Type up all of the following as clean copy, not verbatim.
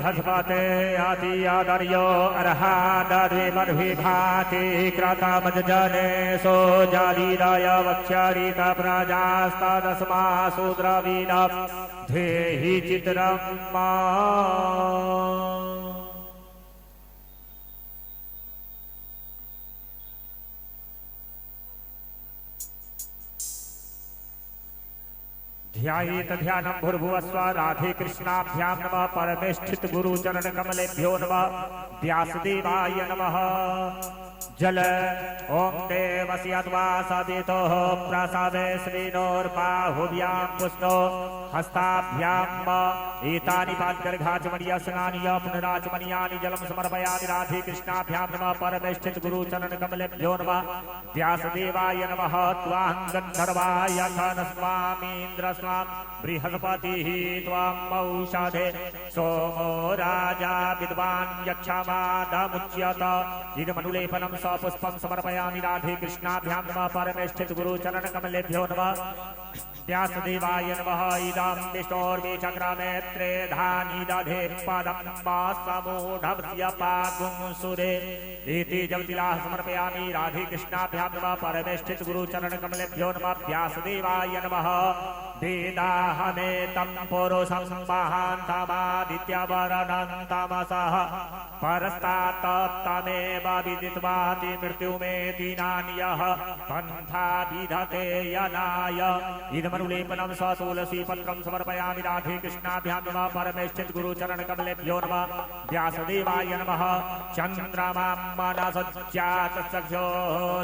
बृहस्पते आति आदर्यो अर्हादे मद्विभाति क्रतमज्जने सो जालीराय वक्ष्यारीता प्रजास्तादस्मासु द्रवीणा धेहि चित्रम् ध्यायेत ध्यानं भूर्भुवस्व राधे कृष्णाभ्यां नमः परमेष्ठित गुरुचरण कमलेभ्यो नमः व्यासदेवाय नमः जल ओम देवस्यद्वा सदितो प्रसादे श्रीनोर्बाहुभ्यां पुष्णो हस्ताभ्याम् एतानि पाद्गर्घाचमणीयस्नानि पुनराचमणीयानि जलं समर्पयामि राधे कृष्णाभ्यां नमः परमेष्ठित गुरुचरण कमलेभ्यो नमः व्यासदेवाय नमः त्वां गन्धर्वाय स्वामीन्द्र स्वाम बृहस्पतिः त्वां मौषधे सोमो राजा विद्वान् यक्षमादमुच्यत इदमनुलेपनं सपुष्पं समर्पयामि राधे कृष्णाभ्यां नमः परमेष्ठित गुरुचरण कमलेभ्यो नमः व्यासदेवाय नमः इदं विष्णोर्विचक्रमेत्रे धानि दधे पदं समूढस्य पागुंसुरे इति जपतिलाः समर्पयामि राधे कृष्णाभ्यां नमः परमेष्ठित गुरुचरण कमलेभ्यो नमः व्यासदेवाय नमः वेदाहमेतं पुरुषं महान्तमादित्यवरणं तमसः परस्तात् तमेव विदित्वाति मृत्युमेति नान्यः पन्था विधते यनाय इदमनुलेपनं सतुलसीपत्रं समर्पयामि राधे कृष्णाभ्यां नमः परमेष्ठित गुरुचरण कमलेभ्यो नमः व्यासदेवाय नमः चन्द्रमां मनसज्जात चक्षो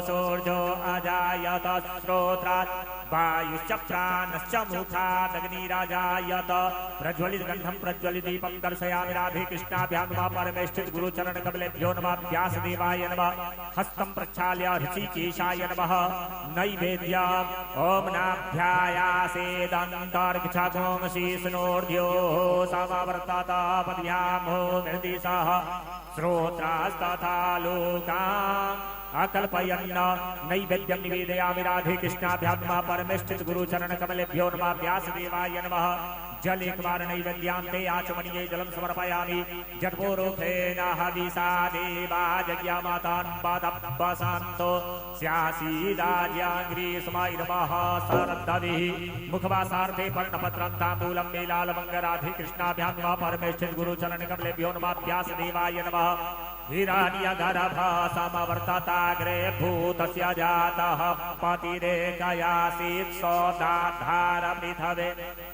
सूर्यो अजायत श्रोत्रात् वायुश्च प्राणश्च मुखात् अग्निराजायत प्रज्वलित गन्धं प्रज्वलित दीपं दर्शयामि राधे कृष्णाभ्यां नमः परमेष्ठित गुरुचरण कमलेभ्यो नमः व्यासदेवाय नमः हस्तं प्रक्षाल्य ऋषिकेशाय नमः नैवेद्यम् ओम नाभ्यायासेदन्तर्गच्छागों शीर्षनोर्ध्यो समावर्तत पद्भ्यामो निर्दिशः श्रोत्रास्तथा लोकान् अकल्पयन्न नैवेद्यं निवेदयामि राधे कृष्णाभ्यां नमः परमेष्ठित गुरुचरण कमलेभ्यो नमः व्यासदेवाय नमः जल एक बार नैवेद्यांते आचमनीये जलं समर्पयामि जठोरोखेन हविषा देवा यज्ञमातान् पादपसान्तो स्यासीदाज्ञाग्रीष्मैर्मः सरद्धविः मुखवासार्थे पर्णपत्रं ताम्बूलं मेलालमङ्गराधे कृष्णाभ्यां नमः परमेष्ठित गुरुचरण कमलेभ्यो नमः व्यासदेवाय नमः हिरण्यगर्भसमवर्तताग्रे भूतस्य जातः पतिरेकयासीत् सौदाधारपृथवे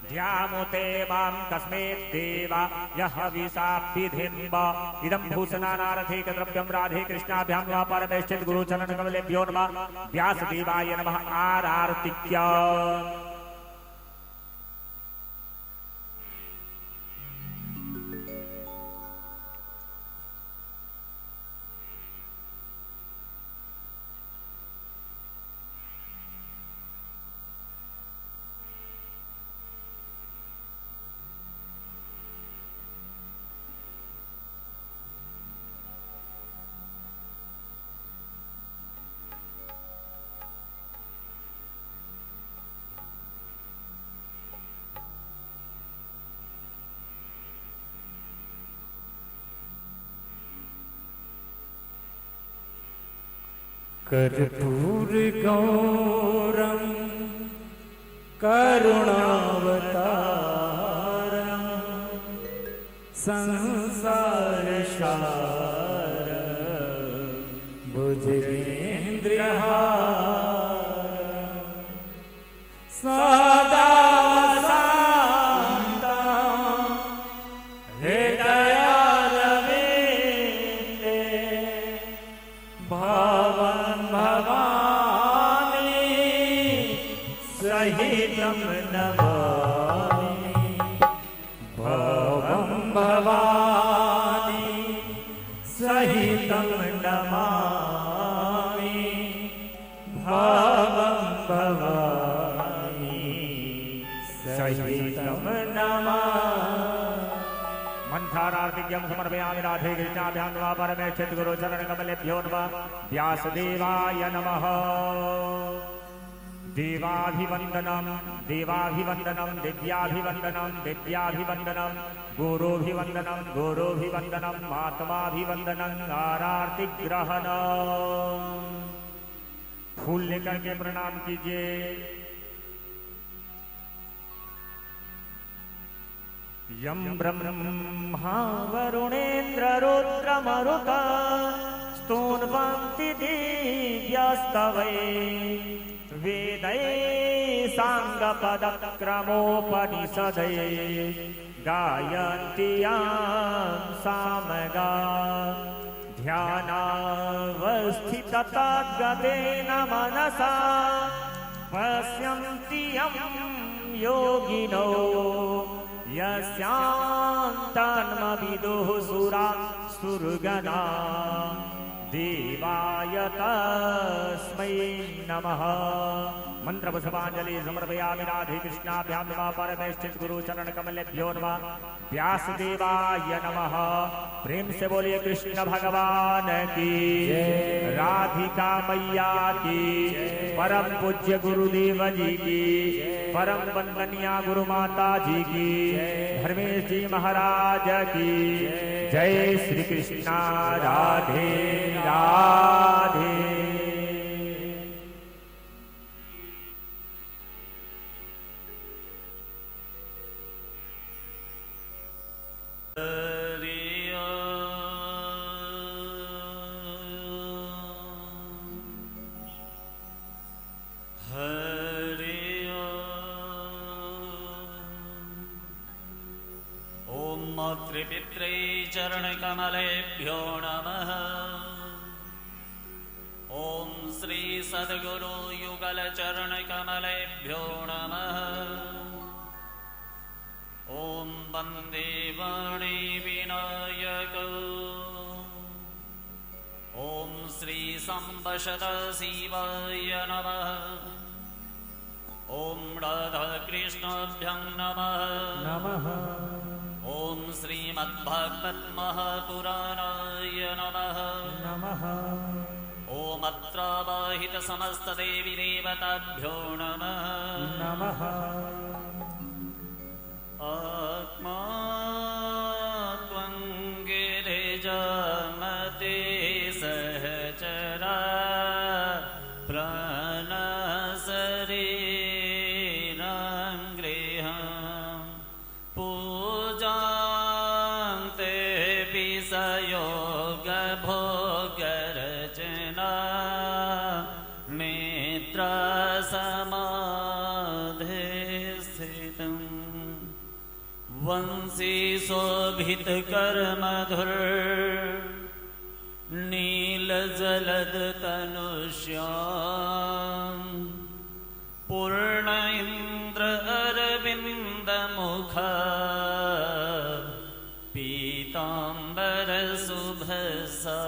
ध्यामुते मां कस्मेद्देव यः विशापिधिम्ब इदं भूषणानारथिकद्रव्यं राधे कृष्णाभ्यां नमः परमेष्ठित गुरुचरण कमलेभ्यो नमः व्यासदेवाय नमः आरार्तिक्य कर्पूर गौरम करुणावतारम संसार सार भुजगेन्द्रहार सदा सहितं नमामि भवं भवानी सहितं नमामि भवं भवानी सहितं नमामि मंथारार्तिक्यं समर्पयामि राधे कृष्णाभ्यां नमः परमेष्ठित गुरुचरण कमलेभ्यो नमः व्यासदेवाय नमः देवाभिवंदनम देवाभिवंदनम दिव्याभिवंदनम दिव्याभिवंदनम गुरुभिवंदनम गुरुभिवंदनम आत्माभिवंदनम आरती ग्रहण। फूल लेकर के प्रणाम कीजिए। यम ब्रह्मा वरुणेन्द्र रुद्र मरुत स्तून्वन्ति दिव्यस्तवै वेदै साङ्गपदक्रमोपनिषदै गायन्ति यां सामगा ध्यानावस्थिततद्गतेन मनसा पश्यन्ति यं योगिनो यस्यान्तन्मविदुः सुरा सुरगणा देवाय तस्मै नमः। मंत्र पुष्पांजलि समर्पयामि राधे कृष्णाभ्यां नमः। परमेष्ठित गुरु चरण कमलेभ्यो नमः। व्यासदेवाय नमः। प्रेम से बोलिए कृष्ण भगवान की, राधिका मैया की, परम पूज्य गुरुदेव जी की, परम वंदनीय गुरु माता जी की, धर्मेश जी महाराज की जय। श्री कृष्ण राधे राधे। मातृपित्रै चरणकमलेभ्यो नमः। ॐ श्री सद्गुरु युगल चरणकमलेभ्यो नमः। ॐ वन्दे वाणी विनायक। ॐ श्री संवशत शिवाय नमः। ॐ राधाकृष्णाभ्यां नमः नमः। ॐ श्रीमद्भागवत महापुराणाय नमः नमः। ॐ अत्रावाहित समस्त देवी देवताभ्यो नमः नमः। आत्मा त्वं गिरिजामते सहचरा प्राणशरीरं गृहं पूजां ते विषयोगभोगरचना नेत्रसमाधिस्थितम् वंशी शोभितकरमधुर नीलजलदतनुष्यां पूर्ण इन्द्र अरविन्दमुख पीताम्बर शुभसा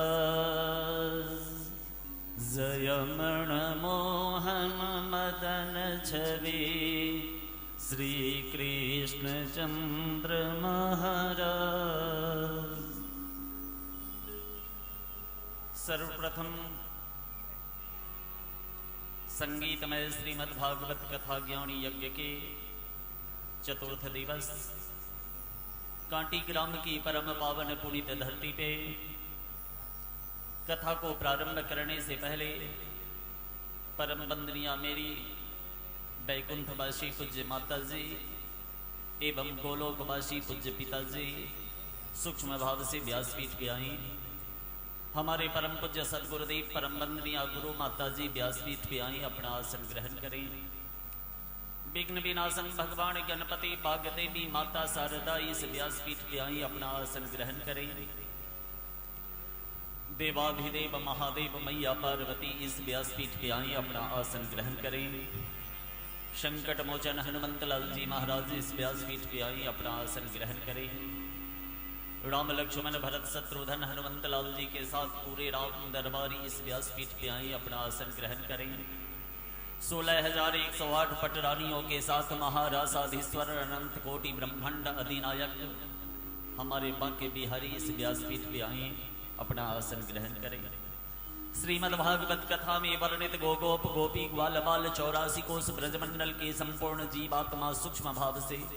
जयमण मोहन मदन छवि श्री कृष्णचंद्र महाराज। सर्वप्रथम संगीतमय श्रीमद्भागवत कथा ज्ञानी यज्ञ के चतुर्थ दिवस कांटी ग्राम की परम पावन पुनीत धरती पे कथा को प्रारंभ करने से पहले परम वंदनीय मेरी बैकुंठवासी पूज्य माता जी एवं गोलोकवासी पूज्य पिताजी सूक्ष्म भाव से व्यासपीठ पे आई। हमारे परम पूज्य सदगुरुदेव परम वंदनीय गुरु माता जी व्यासपीठ पे आई, अपना आसन ग्रहण करें। विघ्न विनाशन भगवान गणपति भाग्यदेवी माता शारदा इस व्यासपीठ पे आई, अपना आसन ग्रहण करें। देवाधिदेव महादेव मैया पार्वती इस व्यासपीठ पे आई, अपना आसन ग्रहण करें। संकट मोचन हनुमंत लाल जी महाराज इस व्यासपीठ पे आई, अपना आसन ग्रहण करें। राम लक्ष्मण भरत शत्रुघ्न हनुमंत लाल जी के साथ पूरे राम दरबारी इस व्यासपीठ पे आई, अपना आसन ग्रहण करें। 16,108 पटरानियों के साथ महारासाधीश्वर अनंत कोटि ब्रह्मांड अधिनायक हमारे बांके बिहारी इस व्यासपीठ पे आई, अपना आसन ग्रहण करें। श्रीमद्भागवत कथा में वर्णित गोगोप गोपी ग्वाल बाल 84 कोस ब्रजमंडल के संपूर्ण जीवात्मा सूक्ष्म भाव से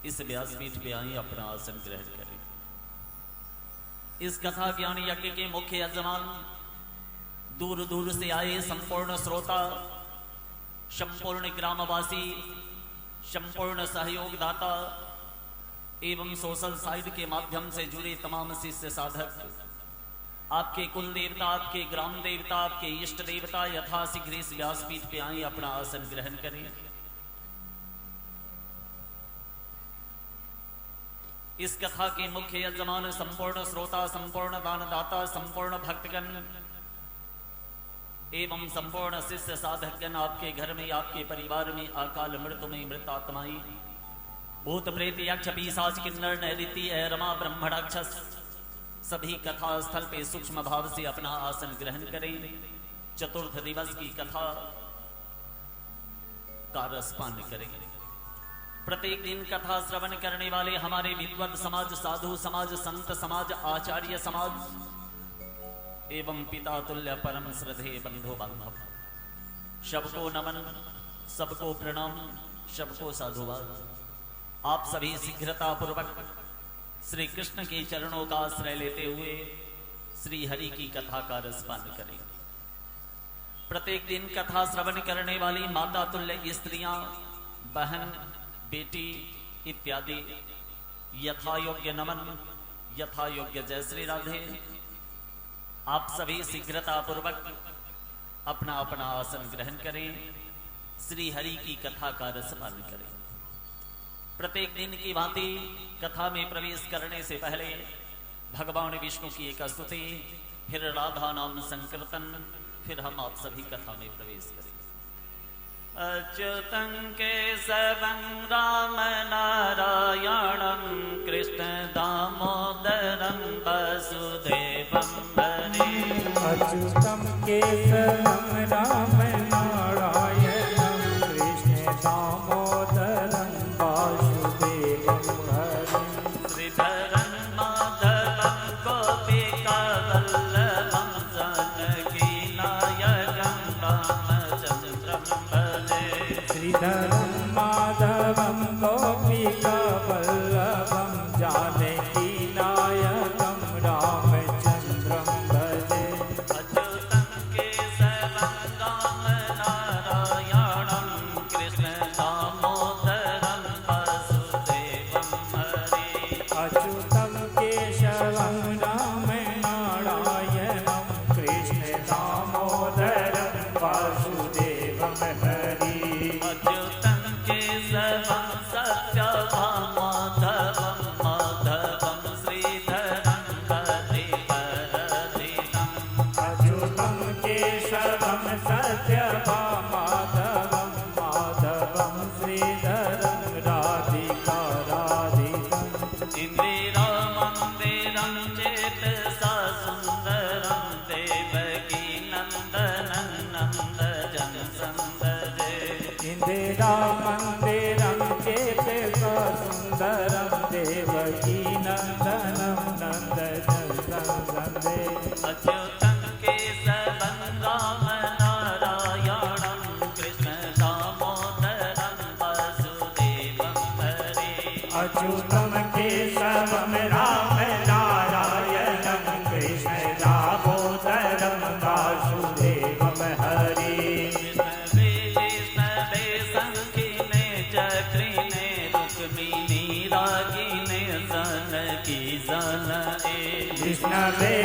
इस व्यासपीठ पे आई अपना आसन ग्रहण करें। इस कथा ज्ञान यज्ञ के मुख्य यजमान, दूर दूर से आए संपूर्ण श्रोता, संपूर्ण ग्रामवासी, संपूर्ण सहयोगदाता एवं सोशल साइट के माध्यम से जुड़े तमाम शिष्य साधक, आपके कुल देवता, आपके ग्राम देवता, आपके इष्ट देवता यथाशीघ्र इस व्यासपीठ पे आए अपना आसन ग्रहण करें। इस कथा के मुख्य यजमान, संपूर्ण श्रोता, संपूर्ण दानदाता, संपूर्ण भक्तगण एवं संपूर्ण शिष्य साधकगण, आपके घर में, आपके परिवार में अकाल मृत्यु में मृत आत्माएं, भूत प्रेत यक्ष पिशाच किन्नर नैऋति रमा ब्रह्म राक्षस सभी कथा स्थल पे सूक्ष्म भाव से अपना आसन ग्रहण करें। चतुर्थ दिवस की कथा का रसपान करें। प्रत्येक दिन कथा श्रवण करने वाले हमारे विद्वत समाज, साधु समाज, संत समाज, आचार्य समाज एवं पिता तुल्य परम श्रद्धेय बंधु बांधव, सबको नमन, सबको प्रणाम, सबको साधुवाद। आप सभी शीघ्रता पूर्वक श्री कृष्ण के चरणों का आश्रय लेते हुए श्री हरि की कथा का रसपान करें। प्रत्येक दिन कथा श्रवण करने वाली माता तुल्य स्त्रियां, बहन, बेटी इत्यादि यथा योग्य नमन, यथा योग्य जय श्री राधे। आप सभी शीघ्रता पूर्वक अपना अपना आसन ग्रहण करें, श्री हरि की कथा का रसपान करें। प्रत्येक दिन की भांति कथा में प्रवेश करने से पहले भगवान विष्णु की एक स्तुति, फिर राधा नाम संकीर्तन, फिर हम आप सभी कथा में प्रवेश करेंगे। अच्युतं केशवं राम नारायणं कृष्ण दामोदरं वसुदेवं हरे। अच्युतं केशवं राम नारायणं कृष्ण दामोदरं वासुदेवं हरे। श्रीधरं माधवं गोपिकावल्लभं जानकी नायकं रामचन्द्रं भजे। श्रीधरं माधवं गोपिकावल्लभं जानकी नायकं रामचन्द्रं भजे। अच्युतं केशवं राम नारायणं कृष्ण दामोदरं वसुदेवं हरे। अच्युतं केशवं राम नारायणं कृष्ण दामोदरं वासुदेवं हरि। अच्युतं केशवं सत्यभामाधवं माधवं श्रीधरं हरिहरधिरम्। अच्युतं केशवं सत्यभामाधवं माधवं श्रीधरं राधिकाराधितम्। इन्दिरामन्दिरं चेतसा सुन्दरं देवकी नन्दनं नन्दजं सन्दजे। इन्दिरामन्दिरं चेतसा सुन्दरं देवकी नन्दनं नन्दजनसन्दे। अच्युतं केशवं राम नारायणं कृष्ण दामोदरं वसुदेवं हरे। अच्युतं केशवं राम नारायणं कृष्ण दामोदरं वासुदेवं हरि। विष्णवे शङ्खिने चक्रिणे रुक्मिणी रागिने जानकी जानए। विष्णवे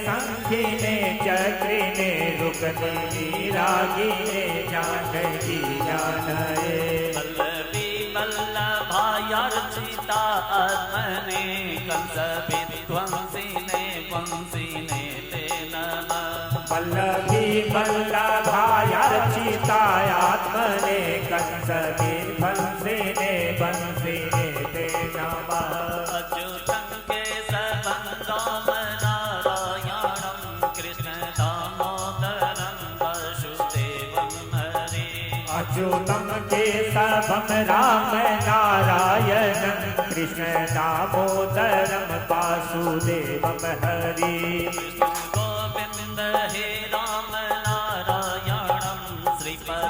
शङ्खिने चक्रिणे रुक्मिणी रागिने जानकी जानए। वल्लभी वल्लभायार्चिता आत्मने कंस विध्वंसिने वंसिने ते नमः। वल्लभी वल्लभायार्चितायात्मने कंस विध्वंसिने वंसिने ते नमः। अच्युतं केशवं राम नारायणं कृष्ण दामोदरं वसुदेवं हरे। अच्युतं केशवं राम नारायणं कृष्ण दामोदरं वासुदेवं हरि। गोविन्द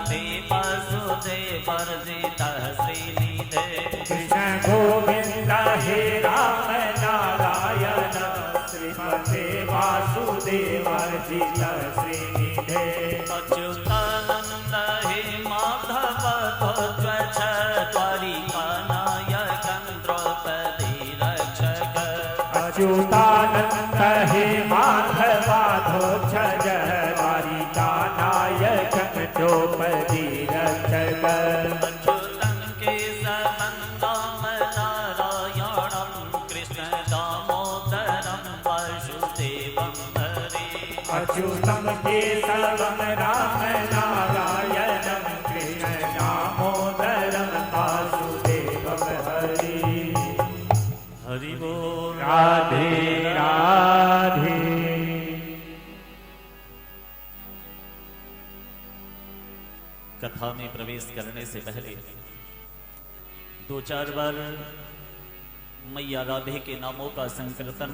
श्रीपते वासुदेव वर्जितः श्रीनिधे कृष्ण गोविंद हे राम नारायण श्रीपते वासुदेव वर्जितः श्रीनिधे अच्युतानंद हे माधव ध्वज द्वारिकानायकं द्रौपदी रक्षक अच्युतानंद हे माधवा ध्वज द्वारिकानायकं द्रौपदी रक्षक अच्युतं केशवं नारायणं कृष्ण दामोदरं वासुदेवं हरे अच्युतं केशवं राम नारायणं कृष्ण दामोदरं वासुदेवं हरि हरि बोल राधे राधे। कथा में प्रवेश करने से पहले दो चार बार मैया राधे के नामों का संकीर्तन,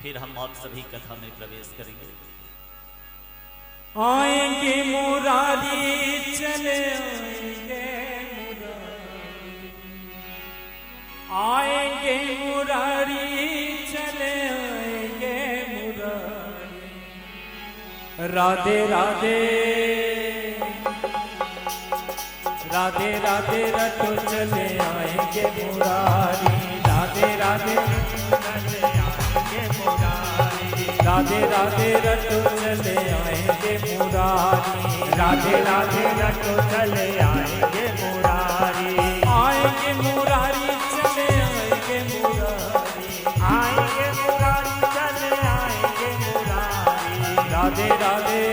फिर हम आप सभी कथा में प्रवेश करेंगे। आएंगे मुरारी चले आएंगे मुरारी चले आएंगे मुरारी राधे राधे राधे राधे रटो चले आएंगे मुरारी राधे राधे चले आएंगे मुरारी राधे राधे रटो चले आएंगे मुरारी राधे राधे रटो चले आएंगे मुरारी आएंगे मुरारी चले आएंगे मुरारी आएंगे मुरारी चले आएंगे मुरारी राधे राधे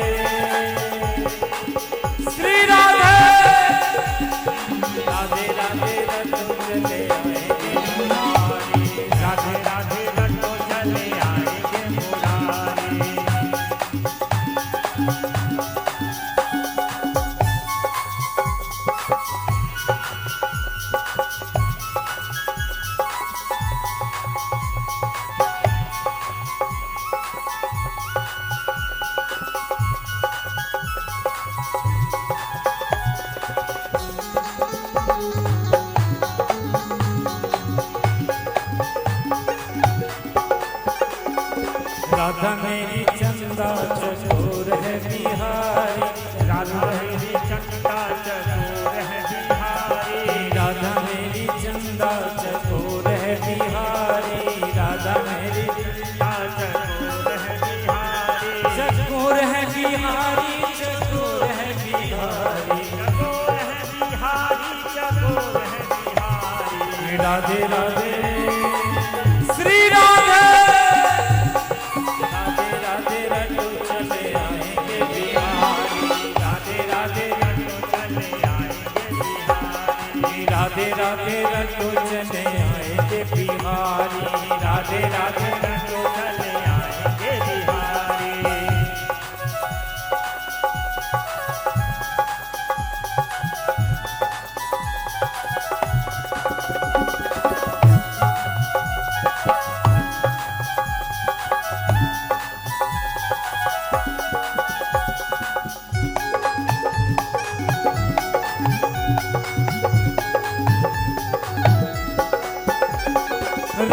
श्री राधे राधे राधे रटो चले आएंगे मुरारी राधे राधे रटो चले आएंगे मुरारी राधा मेरी चंदा चकोर है बिहारी राधा मेरी चंदा चकोर है बिहारी राधा मेरी चंदा चकोर है बिहारी राधा मेरी चंदा चकोर है बिहारी चकोर है बिहारी चकोर है बिहारी चकोर है बिहारी चकोर है बिहारी राधे राधे श्री राधे राधे राधे रटो चले आएंगे बिहारी राधे राधे रटो चले आएंगे बिहारी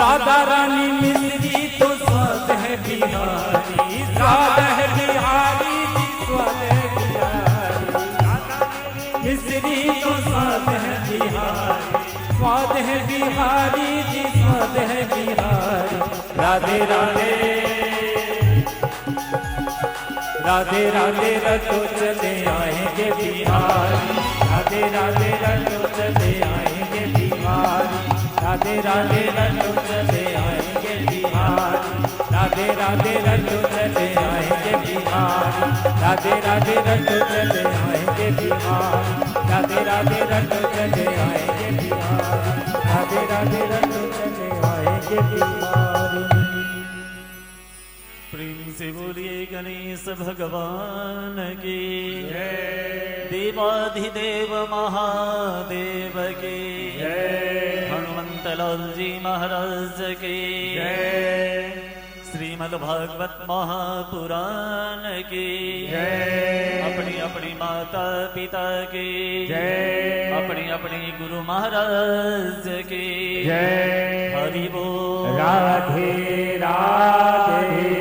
राधा रानी मिश्री तो स्वाद है बिहारी स्वाद है बिहारी जी स्वाद है बिहारी मिश्री तो स्वाद है बिहारी स्वाद है बिहारी जी स्वाद है बिहारी राधे राधे राधे राधे रटो चले आएंगे बिहारी राधे राधे रटो चले आएंगे बिहारी राधे राधे रटो चले आएंगे बिहारी राधे राधे रटो चले आएंगे बिहारी राधे राधे रटो चले आएंगे बिहारी राधे राधे रटो चले आएंगे बिहारी राधे राधे रटो चले आएंगे बिहारी। प्रेम से बोलिए गणेश भगवान की देवाधिदेव महादेव की हनुमंत लाल जी महाराज की श्रीमद् भागवत महापुराण की जय। अपनी अपनी माता पिता की जय। अपनी अपनी गुरु महाराज की जय। हरि बोल। राधे राधे।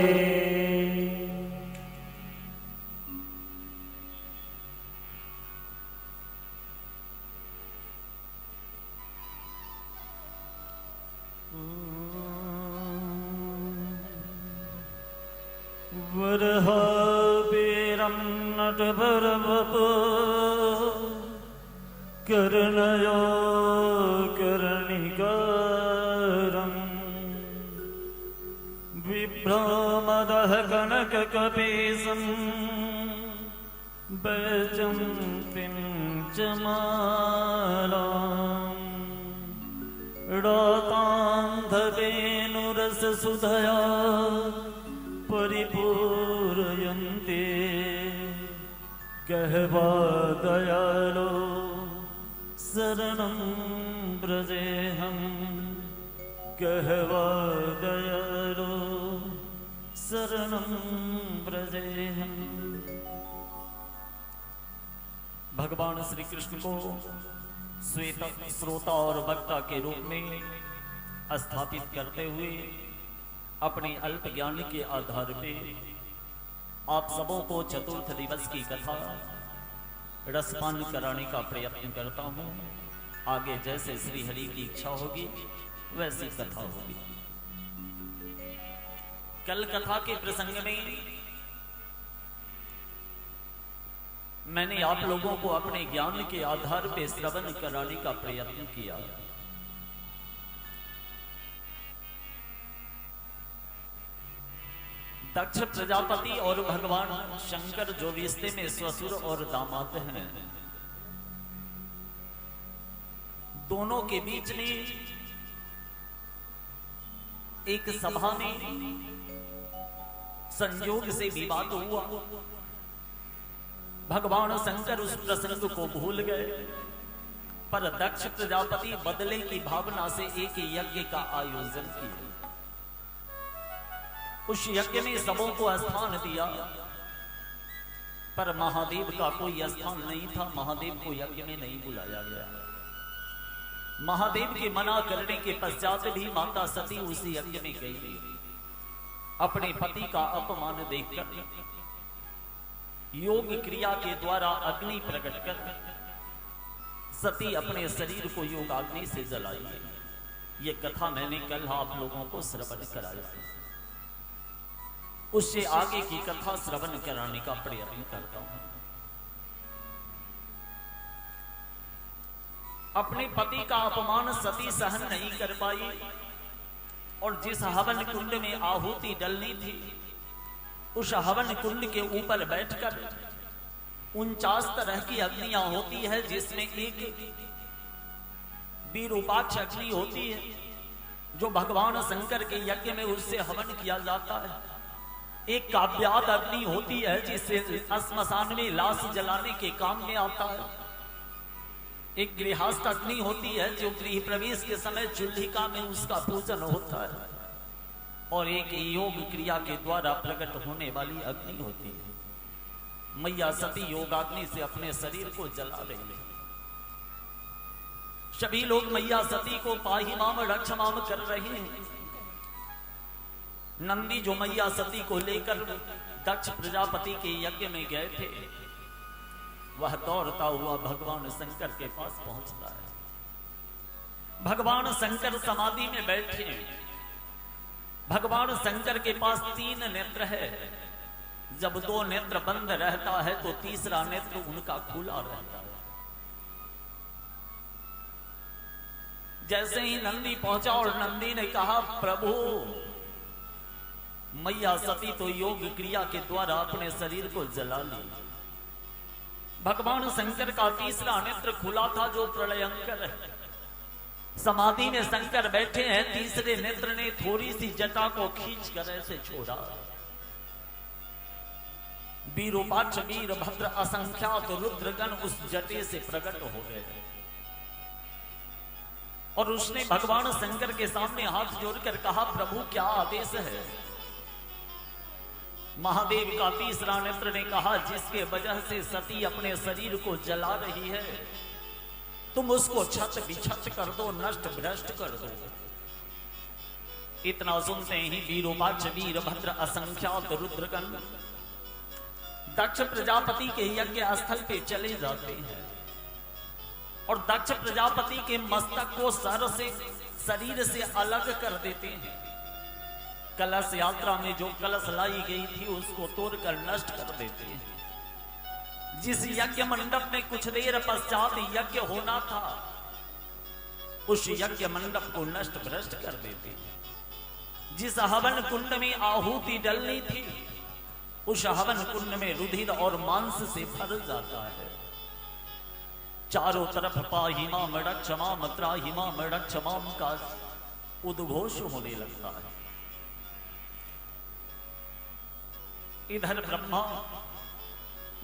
वरहापीरं नटभरवपु कर्णयो कर्णिकारं विभ्रामदः कनककपीशं वैजयन्तीञ्चमालां रातान्धवेणुरससुधया परिपूरयन्ते कहवा दयालो शरणं व्रजेऽहं कहवा दयालो शरणं व्रजेऽहं। भगवान श्री कृष्ण को श्वेत श्रोता और वक्ता के रूप में स्थापित करते हुए अपने अल्प ज्ञान के आधार पे आप सबों को चतुर्थ दिवस की कथा रसपान कराने का प्रयत्न करता हूं। आगे जैसे श्री हरि की इच्छा होगी वैसी कथा होगी। कल कथा के प्रसंग में मैंने आप लोगों को अपने ज्ञान के आधार पे श्रवण कराने का प्रयत्न किया। दक्ष प्रजापति और भगवान शंकर जो रिश्ते में ससुर और दामाद हैं, दोनों के बीच में एक सभा में संयोग से विवाद हुआ। भगवान शंकर उस प्रसंग को भूल गए, पर दक्ष प्रजापति बदले की भावना से एक यज्ञ का आयोजन किया। उस यज्ञ में सबों को स्थान दिया, पर महादेव का कोई स्थान नहीं था। महादेव को यज्ञ में नहीं बुलाया गया। महादेव के मना करने के पश्चात भी माता सती उस यज्ञ में गई। अपने पति का अपमान देखकर योग क्रिया के द्वारा अग्नि प्रकट कर सती अपने शरीर को योगाग्नि से जलाई। ये कथा मैंने कल आप लोगों को श्रवण कराया। उससे आगे की कथा श्रवण कराने का प्रयत्न करता हूं। अपने पति का अपमान सती सहन नहीं कर पाई और जिस हवन कुंड में आहुति डलनी थी उस हवन कुंड के ऊपर बैठकर 49 तरह की अग्नियां होती है, जिसमें एक विरूपाक्ष अग्नि होती है जो भगवान शंकर के यज्ञ में उससे हवन किया जाता है। एक काव्यात अग्नि होती है जिससे श्मशान में लाश जलाने के काम में आता है। एक गृहस्थ अग्नि होती है जो गृह प्रवेश के समय चूल्हिका में उसका पूजन होता है। और एक योग क्रिया के द्वारा प्रकट होने वाली अग्नि होती है। मैया सती योगाग्नि से अपने शरीर को जला रही है। सभी लोग मैया सती को पाही माम रक्ष माम कर रहे हैं। नंदी जो मैया सती को लेकर दक्ष प्रजापति के यज्ञ में गए थे, वह दौड़ता हुआ भगवान शंकर के पास पहुंचता है। भगवान शंकर समाधि में बैठे हैं। भगवान शंकर के पास 3 नेत्र है। जब 2 नेत्र बंद रहता है तो तीसरा नेत्र उनका खुला रहता है। जैसे ही नंदी पहुंचा और नंदी ने कहा, प्रभु मैया सती तो योग क्रिया के द्वारा अपने शरीर को जला ली। भगवान शंकर का तीसरा नेत्र खुला था जो प्रलयंकर है। समाधि में शंकर बैठे हैं। तीसरे नेत्र ने थोड़ी सी जटा को खींच कर ऐसे छोड़ा। वीरूपाक्ष वीरभद्र असंख्यात रुद्रगण उस जटे से प्रकट हो गए और उसने भगवान शंकर के सामने हाथ जोड़कर कहा, प्रभु क्या आदेश है। महादेव का तीसरा नेत्र ने कहा, जिसके वजह से सती अपने शरीर को जला रही है, तुम उसको छत बिछत कर दो, नष्ट भ्रष्ट कर दो। इतना सुनते ही वीरोपाक्ष वीरभद्र असंख्यात रुद्रगण दक्ष प्रजापति के यज्ञ स्थल पे चले जाते हैं और दक्ष प्रजापति के मस्तक को सर से, शरीर से अलग कर देते हैं। कलश यात्रा में जो कलश लाई गई थी उसको तोड़कर नष्ट कर देते हैं। जिस यज्ञ मंडप में कुछ देर पश्चात यज्ञ होना था, उस यज्ञ मंडप को नष्ट भ्रष्ट कर देते हैं। जिस हवन कुंड में आहुति डलनी थी, उस हवन कुंड में रुधिर और मांस से भर जाता है। चारों तरफ पाहि माम रक्ष माम त्राहि माम रक्ष माम का उद्घोष होने लगता है। इधर ब्रह्मा,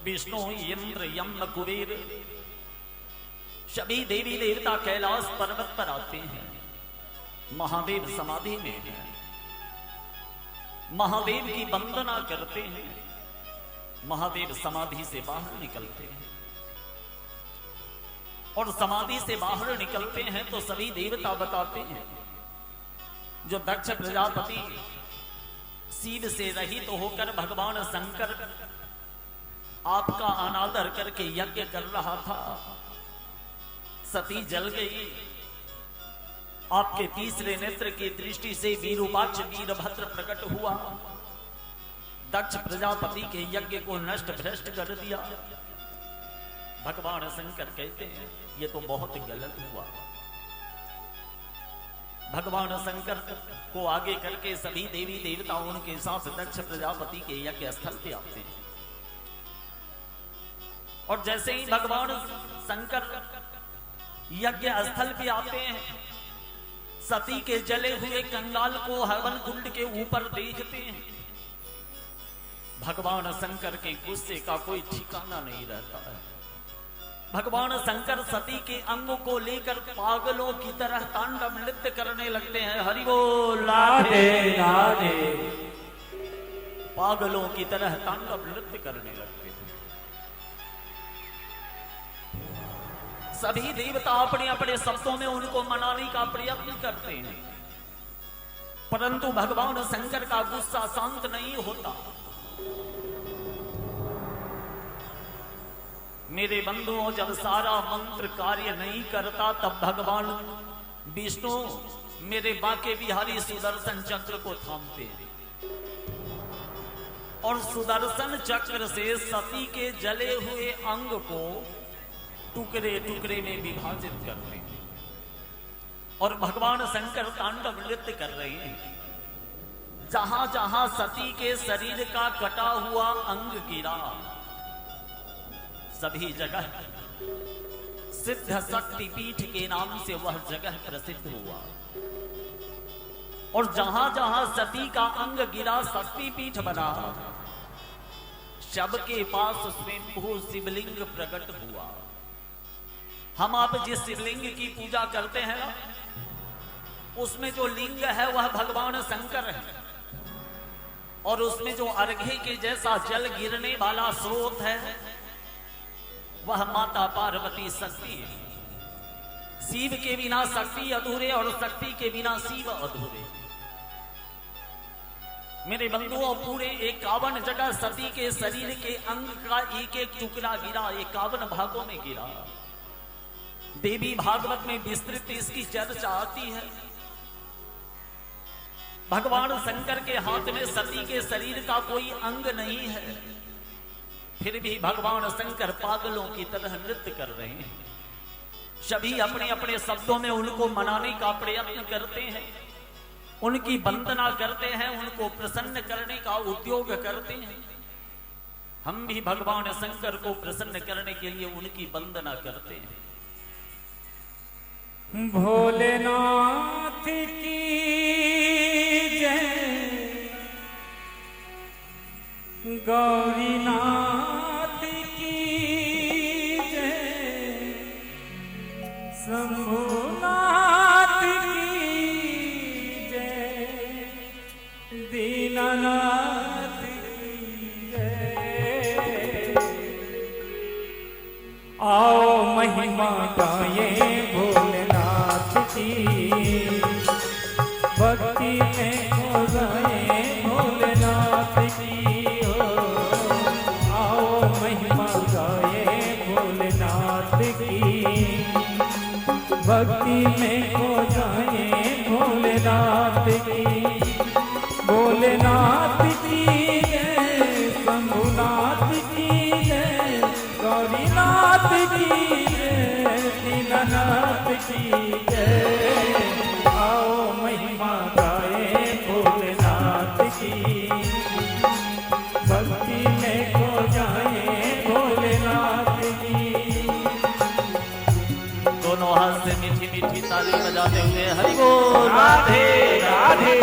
विष्णु, इंद्र, यम, कुबेर सभी देवी देवता कैलाश पर्वत पर आते हैं। महादेव समाधि में है, महादेव की वंदना करते हैं। महादेव समाधि से बाहर निकलते हैं और समाधि से बाहर निकलते हैं तो सभी देवता बताते हैं, जो दक्ष प्रजापति शिव से रहित तो होकर भगवान शंकर आपका अनादर करके यज्ञ कर रहा था, सती जल गई। आपके तीसरे नेत्र की दृष्टि से वीरूपाक्ष वीरभद्र प्रकट हुआ, दक्ष प्रजापति के यज्ञ को नष्ट भ्रष्ट कर दिया। भगवान शंकर कहते हैं ये तो बहुत गलत हुआ। भगवान शंकर को आगे करके सभी देवी देवताओं के साथ दक्ष प्रजापति के यज्ञ स्थल पे आते हैं और जैसे ही भगवान शंकर यज्ञ स्थल पे आते हैं, सती के जले हुए कंगाल को हवन कुंड के ऊपर देखते हैं। भगवान शंकर के गुस्से का कोई ठिकाना नहीं रहता है। भगवान शंकर सती के अंग को लेकर पागलों की तरह तांडव नृत्य करने लगते हैं। हरि बोल राधे राधे। पागलों की तरह तांडव नृत्य करने लगते हैं। सभी देवता अपने अपने शब्दों में उनको मनाने का प्रयत्न करते हैं, परंतु भगवान शंकर का गुस्सा शांत नहीं होता। मेरे बंधुओं, जब सारा मंत्र कार्य नहीं करता तब भगवान विष्णु मेरे बांके बिहारी सुदर्शन चक्र को थामते हैं और सुदर्शन चक्र से सती के जले हुए अंग को टुकड़े टुकड़े में विभाजित करते हैं और भगवान शंकर तांडव नृत्य कर रहे हैं। जहां जहां सती के शरीर का कटा हुआ अंग गिरा, सभी जगह सिद्ध शक्ति पीठ के नाम से वह जगह प्रसिद्ध हुआ और जहां जहां सती का अंग गिरा शक्ति पीठ बना। शब के पास स्वयंभू शिवलिंग प्रकट हुआ। हम आप जिस शिवलिंग की पूजा करते हैं ना, उसमें जो लिंग है वह भगवान शंकर है और उसमें जो अर्घ्य के जैसा जल गिरने वाला स्रोत है वह माता पार्वती शक्ति है। शिव के बिना शक्ति अधूरे और शक्ति के बिना शिव अधूरे। मेरे बंधुओं, पूरे 51 जगह सती के शरीर के अंग का एक एक टुकड़ा गिरा, 51 भागों में गिरा। देवी भागवत में विस्तृत इसकी चर्चा आती है। भगवान शंकर के हाथ में सती के शरीर का कोई अंग नहीं है, फिर भी भगवान शंकर पागलों की तरह नृत्य कर रहे हैं। सभी अपने अपने शब्दों में उनको मनाने का प्रयत्न करते हैं, उनकी वंदना करते हैं, उनको प्रसन्न करने का उद्योग करते हैं। हम भी भगवान शंकर को प्रसन्न करने के लिए उनकी वंदना करते हैं। भोलेनाथ की जय, गौरीनाथ की जय, शंभुनाथ की जय, दीनानाथ की आओ महिमा गाए भोलेनाथ की, भक्ति में खो जाए भोलेनाथ की हो। आओ महिमा गाए भोलेनाथ की, भक्ति में खो जाए भोलेनाथ की। भोलेनाथ की जय, शंभुनाथ की जय, गौरीनाथ की जय, दीननाथ की जय। आओ महिमा गाए भोलेनाथ की, भक्ति में खो जाए भोलेनाथ की। दोनों हाथ से मीठी मीठी ताली बजाते हुए हरि बोल राधे राधे।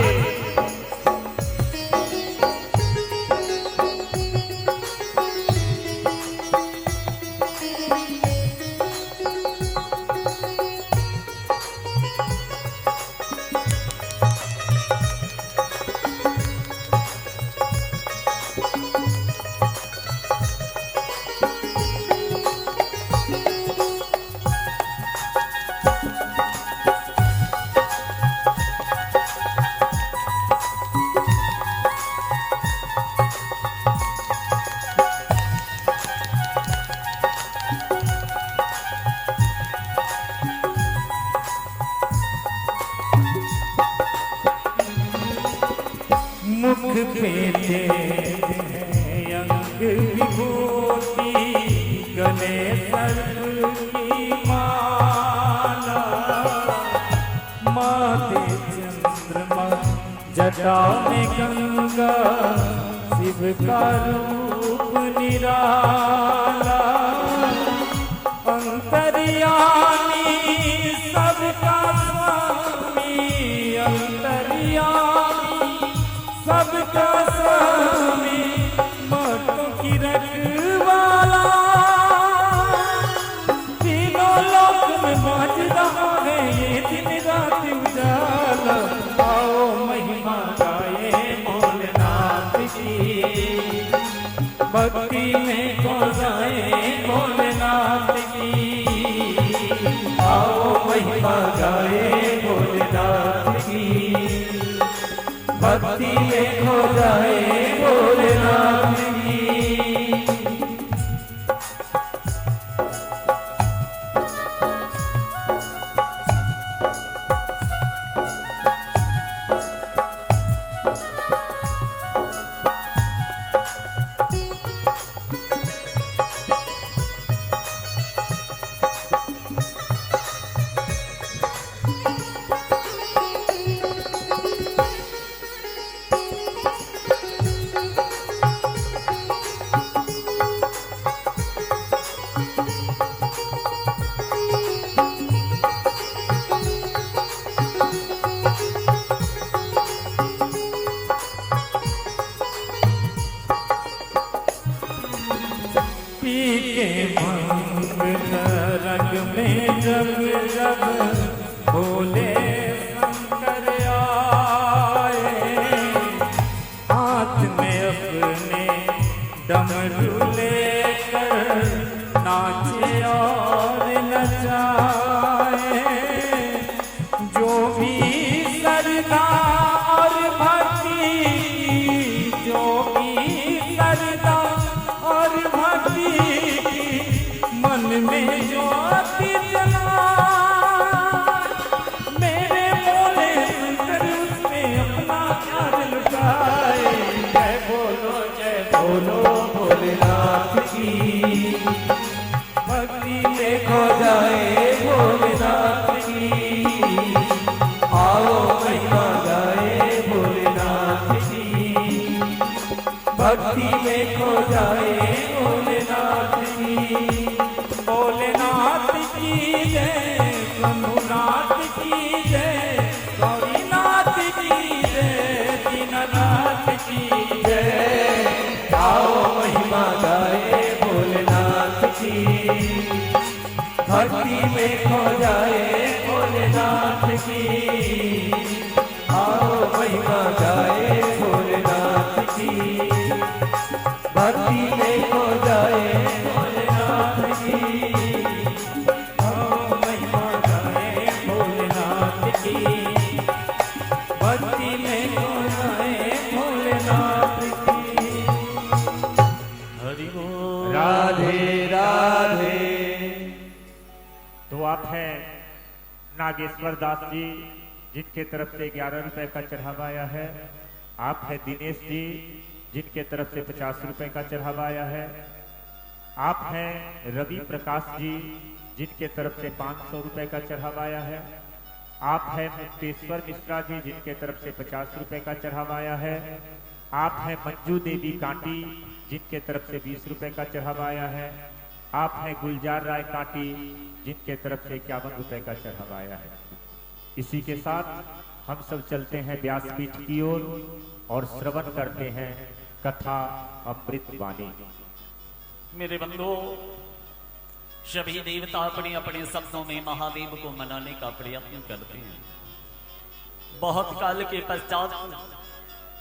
मुख पे तेरे अंग विभूति, गले सर्प की माला, माथे चंद्रमा जटा में गंगा, शिव का रूप निराला। अंतर्यामी सबका स्वामी, अंतर्यामी सबका स्वामी, भक्तों की रखवाला। तीनों लोक में बाज रहा है ये दिन रात उजाला। आओ महिमा गाए भोलेनाथ की, भक्ति में खो जाए भोलेनाथ की। आओ महिमा गाए भोलेनाथ की, भक्ति में खो जाए भोलेनाथ की। पी के भंग रंग में जब जब भोले शंकर आए, हाथ में अपने डमरू लेकर नाचे और नचाए। जो भी श्रद्धा और भक्ति, जो भी श्रद्धा और भक्ति मन में ज्योति जला, मेरे भोले शंकर उसमें अपना प्यार लुटाए। जय बोलो भोलेनाथ की, भक्ति में खो जाए भोलेनाथ की। आओ महिमा गाए भोलेनाथ की, भक्ति में खो जाए भोलेनाथ की। भोलेनाथ की जय, शंभुनाथ की जय, गौरीनाथ की जय, दीननाथ की जय। आओ महिमा गाए भोलेनाथ की, भक्ति में खो जाए भोलेनाथ की। आओ महिमा गाए भोलेनाथ की, भक्ति में खो जाए भोलेनाथ की। वो आप हैं नागेश्वर दास जी, जिनके तरफ से 11 रुपए का चढ़ावा आया है। आप हैं दिनेश जी, जिनके तरफ से 50 रुपए का चढ़ावा आया है। आप हैं रवि प्रकाश जी, जिनके तरफ से 500 रुपए का चढ़ावा आया है। आप हैं मुक्तेश्वर मिश्रा जी, जिनके तरफ से 50 रुपए का चढ़ावा आया है। आप हैं मंजू देवी कांटी, जिनके तरफ से 20 रुपए का चढ़ावा आया है। आप हैं गुलजार राय कांटी, जिनके तरफ से 51 रुपए का चढ़ावा आया है। इसी के साथ हम सब चलते हैं व्यासपीठ की ओर और श्रवण करते हैं कथा अमृत वाणी। मेरे बंधु, सभी देवता अपने अपने शब्दों में महादेव को मनाने का प्रयत्न करते हैं। बहुत काल के पश्चात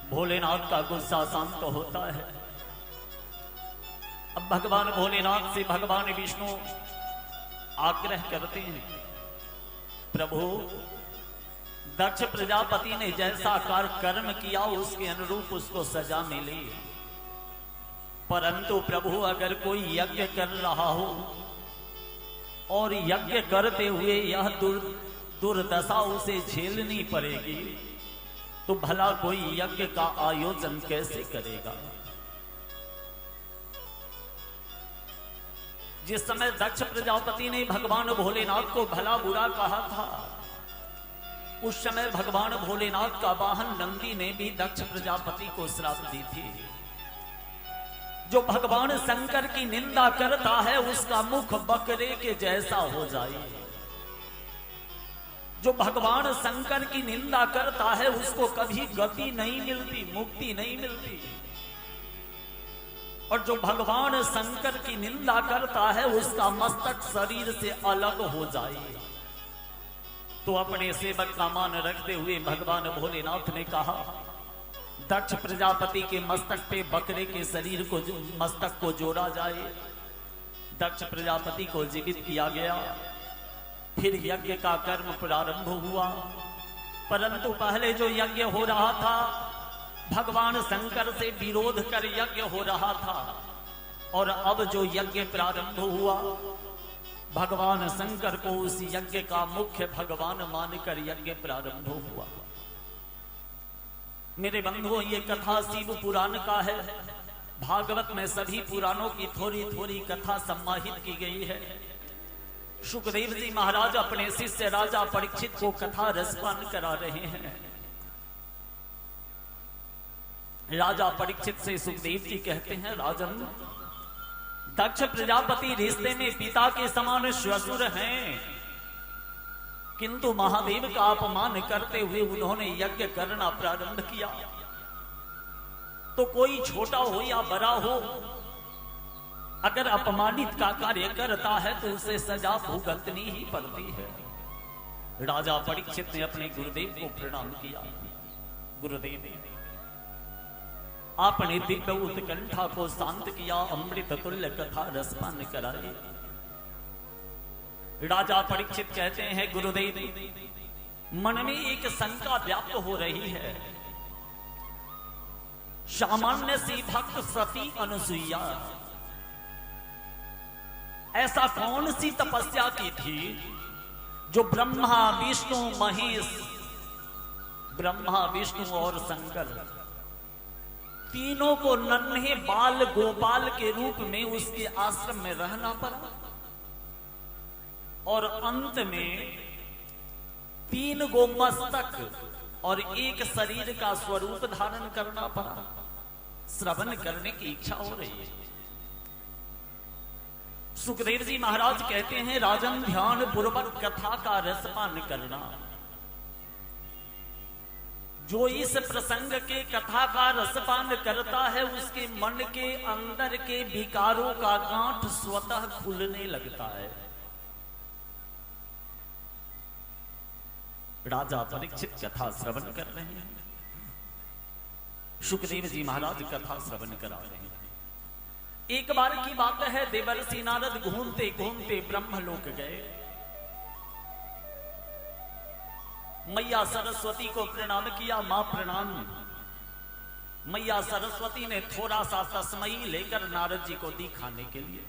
भोलेनाथ का गुस्सा शांत होता है। अब भगवान भोलेनाथ से भगवान विष्णु आग्रह करते हैं, प्रभु दक्ष प्रजापति ने जैसा कर्म किया उसके अनुरूप उसको सजा मिले, परंतु प्रभु अगर कोई यज्ञ कर रहा हो और यज्ञ करते हुए यह दुर्दशा उसे झेलनी पड़ेगी, तो भला कोई यज्ञ का आयोजन कैसे करेगा। जिस समय दक्ष प्रजापति ने भगवान भोलेनाथ को भला बुरा कहा था, उस समय भगवान भोलेनाथ का वाहन नंदी ने भी दक्ष प्रजापति को श्राप दी थी। जो भगवान शंकर की निंदा करता है उसका मुख बकरे के जैसा हो जाए। जो भगवान शंकर की निंदा करता है उसको कभी गति नहीं मिलती, मुक्ति नहीं मिलती। और जो भगवान शंकर की निंदा करता है उसका मस्तक शरीर से अलग हो जाए। तो अपने सेवक का मान रखते हुए भगवान भोलेनाथ ने कहा, दक्ष प्रजापति के मस्तक पे बकरे के शरीर को मस्तक को जोड़ा जाए। दक्ष प्रजापति को जीवित किया गया। फिर यज्ञ का कर्म प्रारंभ हुआ, परंतु पहले जो यज्ञ हो रहा था भगवान शंकर से विरोध कर यज्ञ हो रहा था, और अब जो यज्ञ प्रारंभ हुआ भगवान शंकर को उस यज्ञ का मुख्य भगवान मानकर यज्ञ प्रारंभ हुआ। मेरे बंधुओं, ये कथा शिव पुराण का है। भागवत में सभी पुराणों की थोड़ी थोड़ी कथा सम्माहित की गई है। सुखदेव जी महाराज अपने शिष्य राजा परीक्षित को कथा रसपान करा रहे हैं। राजा परीक्षित से सुखदेव जी कहते हैं, राजन, दक्ष प्रजापति रिश्ते में पिता के समान ससुर हैं, किंतु महादेव का अपमान करते हुए उन्होंने यज्ञ करना प्रारंभ किया। तो कोई छोटा हो या बड़ा हो, अगर अपमानित का कार्य करता है तो उसे सजा भुगतनी ही पड़ती है। राजा परीक्षित ने अपने गुरुदेव को प्रणाम किया। गुरुदेव, आपने दिव्य उत्कंठा को शांत किया, अमृत तुल्य कथा रसपान कराई। राजा परीक्षित कहते हैं, गुरुदेव, मन में एक शंका व्याप्त हो रही है। सामान्य सी भक्त सती अनुसुईया ऐसा कौन सी तपस्या की थी जो ब्रह्मा विष्णु महेश, ब्रह्मा विष्णु और शंकर तीनों को नन्हे बाल गोपाल के रूप में उसके आश्रम में रहना पड़ा, और अंत में 3 गो मस्तक और एक शरीर का स्वरूप धारण करना पड़ा। श्रवण करने की इच्छा हो रही है। सुखदेव जी महाराज कहते हैं, राजन, ध्यान पूर्वक कथा का रसपान करना। जो इस प्रसंग के कथा का रसपान करता है उसके मन के अंदर के विकारों का गांठ स्वतः खुलने लगता है। राजा परीक्षित कथा श्रवण कर रहे हैं। सुखदेव जी महाराज कथा श्रवण करा रहे हैं। एक बार की बात है, देवर्षि नारद घूमते घूमते ब्रह्मलोक गए। मैया सरस्वती को प्रणाम किया। मां प्रणाम। मैया सरस्वती ने थोड़ा सा तस्मई लेकर नारद जी को दी खाने के लिए।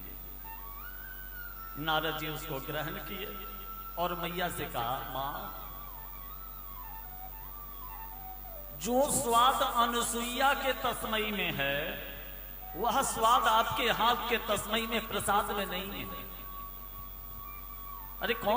नारद जी उसको ग्रहण किए। और मैया से कहा, मां, जो स्वाद अनसुईया के तस्मई में है वह स्वाद आपके हाथ के तस्मई में प्रसाद में नहीं है। अरे कौन